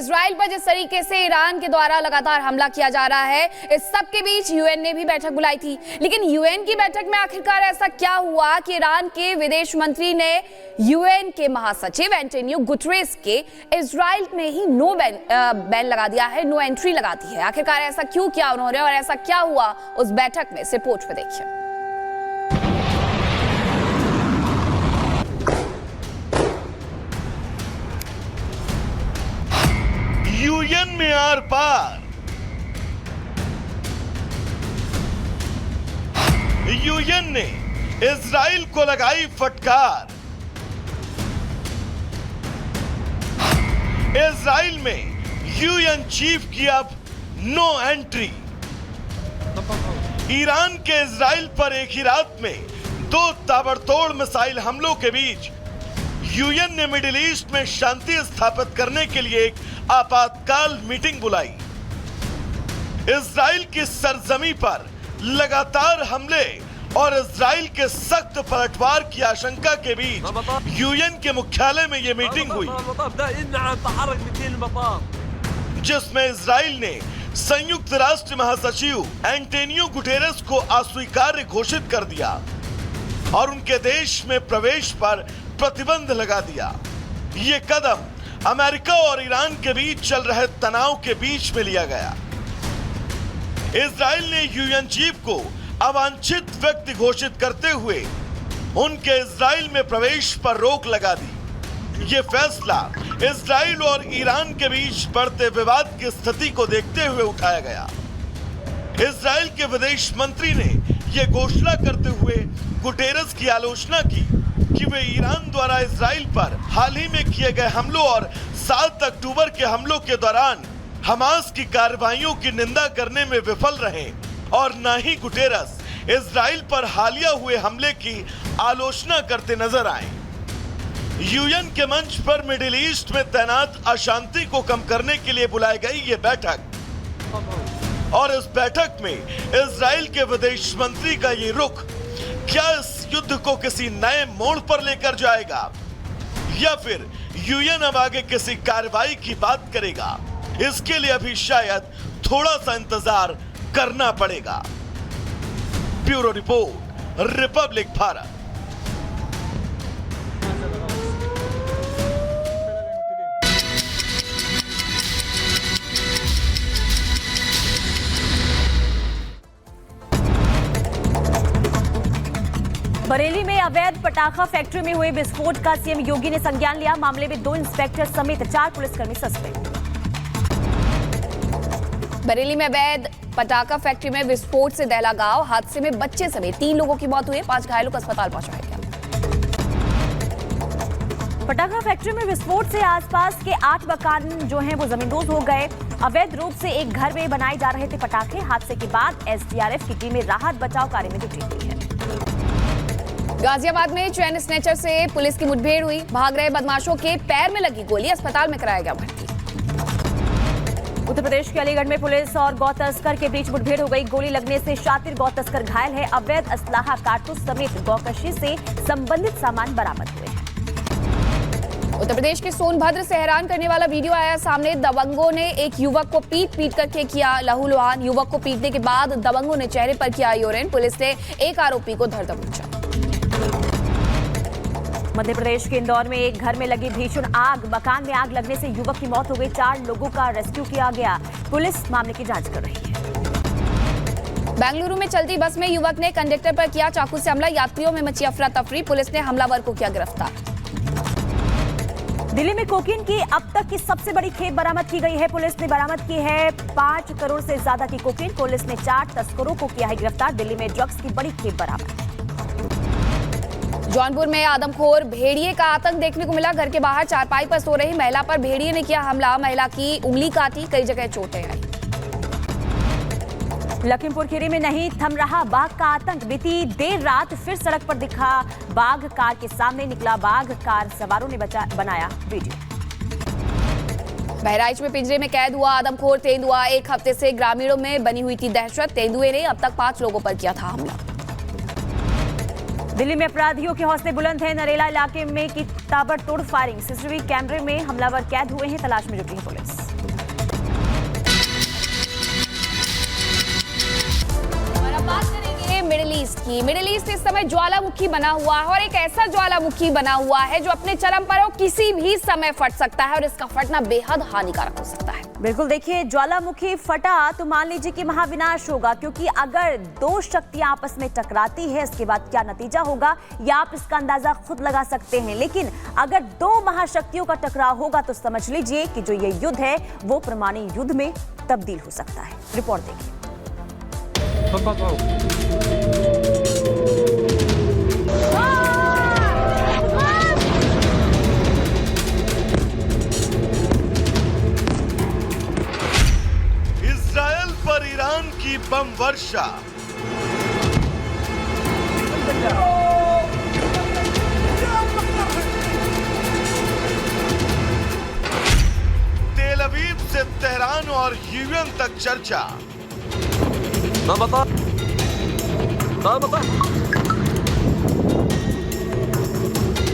Israel पर जिस तरीके से ईरान के द्वारा लगातार हमला किया जा रहा है, इस सब के बीच यूएन ने भी बैठक बुलाई थी। लेकिन यूएन की बैठक में आखिरकार ऐसा क्या हुआ कि ईरान के विदेश मंत्री ने यूएन के महासचिव एंटोनियो गुटेरेस के इजराइल में ही बैन लगा दिया है, नो एंट्री लगा दी है। आखिरकार ऐसा क्यों किया उन्होंने और ऐसा क्या हुआ उस बैठक में, इस रिपोर्ट में देखिए। यूएन में आर पार, यूएन ने इजराइल को लगाई फटकार। इजराइल में यूएन चीफ की अब नो एंट्री। ईरान के इजराइल पर एक ही रात में 2 ताबड़तोड़ मिसाइल हमलों के बीच यूएन ने मिडिल ईस्ट में शांति स्थापित करने के लिए एक आपातकाल मीटिंग बुलाई। इजराइल की सरजमी पर लगातार हमले और इजराइल के सख्त पलटवार की आशंका के बीच यूएन के मुख्यालय में यह मीटिंग हुई, जिसमें इजराइल ने संयुक्त राष्ट्र महासचिव एंटोनियो गुटेरेस को अस्वीकार्य घोषित कर दिया और उनके देश में प्रवेश पर प्रतिबंध लगा दिया। ये कदम अमेरिका और ईरान के बीच चल रहे तनाव के बीच में लिया गया। इजराइल ने यूएन चीफ को अवांछित व्यक्ति घोषित करते हुए उनके इजराइल में प्रवेश पर रोक लगा दी। ये फैसला इजराइल और ईरान के बीच बढ़ते विवाद की स्थिति को देखते हुए उठाया गया। इजराइल के विदेश मंत्री ने यह घोषणा करते हुए गुटेरेस की आलोचना की कि वे ईरान द्वारा इजराइल पर हाल ही में किए गए हमलों और 7 अक्टूबर के हमलों के दौरान हमास की कार्रवाइयों की निंदा करने में विफल रहे और न ही गुटेरेस इजराइल पर हालिया हुए हमले की आलोचना करते नजर आए। यूएन के मंच पर मिडिल ईस्ट में तैनात अशांति को कम करने के लिए बुलाई गई ये बैठक और इस बैठक में इजराइल के विदेश मंत्री का ये रुख क्या इस युद्ध को किसी नए मोड़ पर लेकर जाएगा या फिर यूएन अब आगे किसी कार्रवाई की बात करेगा, इसके लिए अभी शायद थोड़ा सा इंतजार करना पड़ेगा। Bureau report, Republic Bharat. Bareilly में अवैध पटाखा फैक्ट्री में हुए विस्फोट का सीएम योगी ने संज्ञान लिया। मामले में 2 इंस्पेक्टर समेत 4 पुलिसकर्मी सस्पेंड। बरेली में अवैध पटाखा फैक्ट्री में विस्फोट से दहला गांव, हादसे में बच्चे समेत 3 लोगों की मौत हुई, 5 घायलों को अस्पताल पहुंचाया गया। पटाखा फैक्ट्री में विस्फोट से आसपास के 8 मकान जो हैं वो जमींदोज हो गए। अवैध रूप से एक घर में बनाए जा रहे थे पटाखे। हादसे के बाद एसडीआरएफ की टीमें राहत बचाव कार्य में जुटी हुई है। गाजियाबाद में चैन स्नेचर से पुलिस की मुठभेड़ हुई, भाग रहे बदमाशों के पैर में लगी गोली, अस्पताल में कराया गया भर्ती। उत्तर प्रदेश के अलीगढ़ में पुलिस और गौ तस्कर के बीच मुठभेड़ हो गई। गोली लगने से शातिर गौ तस्कर घायल है। अवैध असलाहा, कारतूस समेत गौकशी से संबंधित सामान बरामद हुए हैं। उत्तर प्रदेश के सोनभद्र से हैरान करने वाला वीडियो आया सामने। दबंगों ने एक युवक को पीट करके किया लहूलुहान। युवक को पीटने के बाद दबंगों ने चेहरे पर किया यूरिन। पुलिस ने एक आरोपी को धर दबोचा। मध्य प्रदेश के इंदौर में एक घर में लगी भीषण आग, मकान में आग लगने से युवक की मौत हो गई। 4 लोगों का रेस्क्यू किया गया। पुलिस मामले की जांच कर रही है। बेंगलुरु में चलती बस में युवक ने कंडक्टर पर किया चाकू से हमला, यात्रियों में मची अफरा तफरी। पुलिस ने हमलावर को किया गिरफ्तार। दिल्ली में कोकीन की अब तक की सबसे बड़ी खेप बरामद की गई है। पुलिस ने बरामद की है 5 करोड़ से ज्यादा की कोकीन। पुलिस ने 4 तस्करों को किया है गिरफ्तार। दिल्ली में ड्रग्स की बड़ी खेप बरामद। जौनपुर में आदमखोर भेड़िए का आतंक देखने को मिला। घर के बाहर चारपाई पर सो रही महिला पर भेड़िए ने किया हमला, महिला की उंगली काटी, कई जगह चोटें आई। लखीमपुर खीरी में नहीं थम रहा बाघ का आतंक। बीती देर रात फिर सड़क पर दिखा बाघ, कार के सामने निकला बाघ, कार सवारों ने बनाया वीडियो। बहराइच में पिंजरे में कैद हुआ आदमखोर तेंदुआ। 1 हफ्ते से ग्रामीणों में बनी हुई थी दहशत। तेंदुए ने अब तक 5 लोगों पर किया था हमला। दिल्ली में अपराधियों के हौसले बुलंद हैं। नरेला इलाके में की ताबड़तोड़ फायरिंग, सीसीटीवी कैमरे में हमलावर कैद हुए हैं, तलाश में जुटी है पुलिस। मिडिल ईस्ट की। मिडिल ईस्ट इस समय ज्वालामुखी बना हुआ है और एक ऐसा ज्वालामुखी बना हुआ है जो अपने चरम पर हो, किसी भी समय फट सकता है और इसका फटना बेहद हानिकारक हो सकता है। बिल्कुल, देखिए ज्वालामुखी फटा तो मान लीजिए कि महाविनाश होगा, क्योंकि अगर दो शक्तियां आपस में टकराती है इसके बाद क्या नतीजा होगा या आप इसका अंदाजा खुद लगा सकते हैं। लेकिन अगर दो महाशक्तियों का टकराव होगा तो समझ लीजिए कि जो ये युद्ध है वो परमाणु युद्ध में तब्दील हो सकता है। रिपोर्ट देखिए। इजरायल पर ईरान की बम वर्षा। तेल अवीव से तेहरान और यूएन तक चर्चा।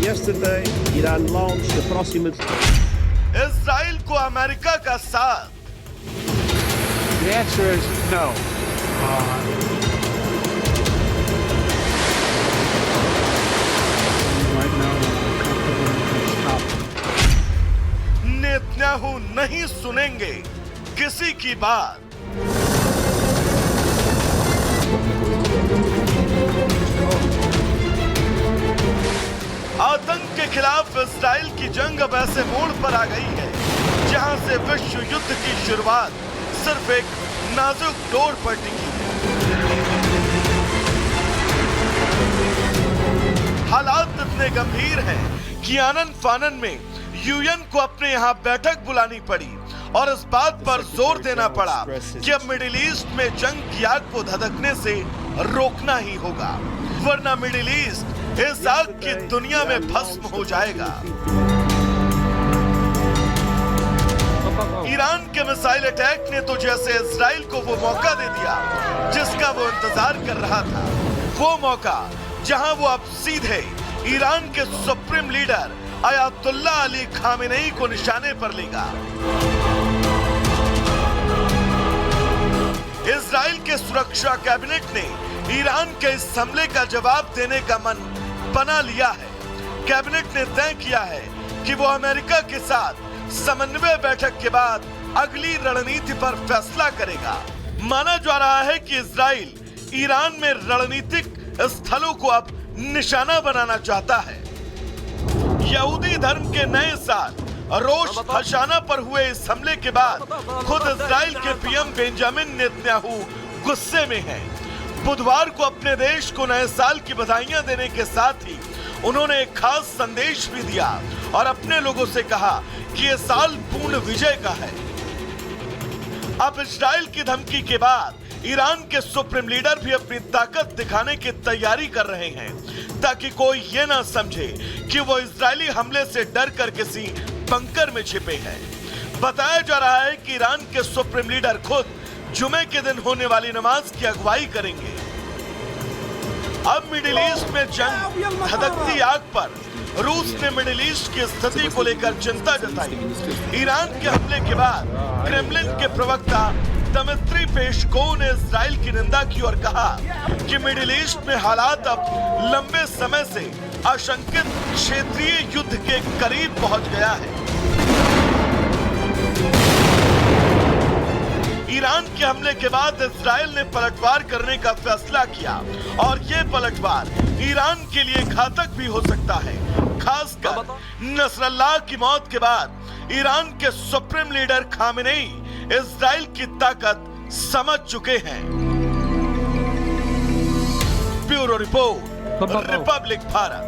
Yesterday, Iran launched approximately. Israel को अमेरिका का साथ। The answer is no. Right now, comfortable stop. Netanyahu नहीं सुनेंगे किसी की बात। आतंक के खिलाफ इजराइल की जंग अब ऐसे मोड़ पर आ गई है जहां से विश्व युद्ध की शुरुआत सिर्फ एक नाजुक डोर पर टिकी है। हालात इतने गंभीर हैं कि आनन फानन में यूएन को अपने यहां बैठक बुलानी पड़ी और इस बात पर जोर देना पड़ा कि अब मिडिल ईस्ट में जंग की आग को धधकने से रोकना ही होगा, वरना मिडिल ईस्ट इस आग की दुनिया में भस्म हो जाएगा। ईरान के मिसाइल अटैक ने तो जैसे इजराइल को वो मौका दे दिया जिसका वो इंतजार कर रहा था, वो मौका जहां वो अब सीधे ईरान के supreme leader Ayatollah Ali Khamenei को निशाने पर लेगा। इजराइल के सुरक्षा कैबिनेट ने ईरान के इस हमले का जवाब देने का मन बना लिया है। कैबिनेट ने तय किया है कि वो अमेरिका के साथ समन्वय बैठक के बाद अगली रणनीति पर फैसला करेगा। माना जा रहा है कि इजराइल ईरान में रणनीतिक स्थलों को अब निशाना बनाना चाहता है। यहूदी धर्म के नए साल रोश हशाना पर हुए इस हमले के बाद खुद इजराइल के पीएम बेंजामिन नेतन्याहू गुस्से में हैं। बुधवार को अपने देश को नए साल की बधाइयां देने के साथ ही उन्होंने एक खास संदेश भी दिया और अपने लोगों से कहा कि ये साल पूर्ण विजय का है। अब इजराइल की धमकी के बाद ईरान के सुप्रीम लीडर भी अपनी ताकत दिखाने की तैयारी कर रहे हैं ताकि कोई ये ना समझे कि वो इजरायली हमले से डर कर किसी बंकर में छिपे हैं। बताया जा रहा है कि ईरान के सुप्रीम लीडर खुद जुमे के दिन होने वाली नमाज की अगुवाई करेंगे। अब मिडिल ईस्ट में जंग धधकती आग पर रूस ने मिडिल ईस्ट की स्थिति को लेकर चिंता जताई। ईरान के हमले के बाद क्रेमलिन के प्रवक्ता दमित्री पेस्कोव ने इजराइल की निंदा की और कहा कि मिडिल ईस्ट में हालात अब लंबे समय से आशंकित क्षेत्रीय युद्ध के करीब पहुंच गया है। ईरान के हमले के बाद इजराइल ने पलटवार करने का फैसला किया और ये पलटवार ईरान के लिए घातक भी हो सकता है। खासकर नसरल्लाह की मौत के बाद ईरान के सुप्रीम लीडर खामेनेई इजराइल की ताकत समझ चुके हैं। Bureau report, Republic Bharat.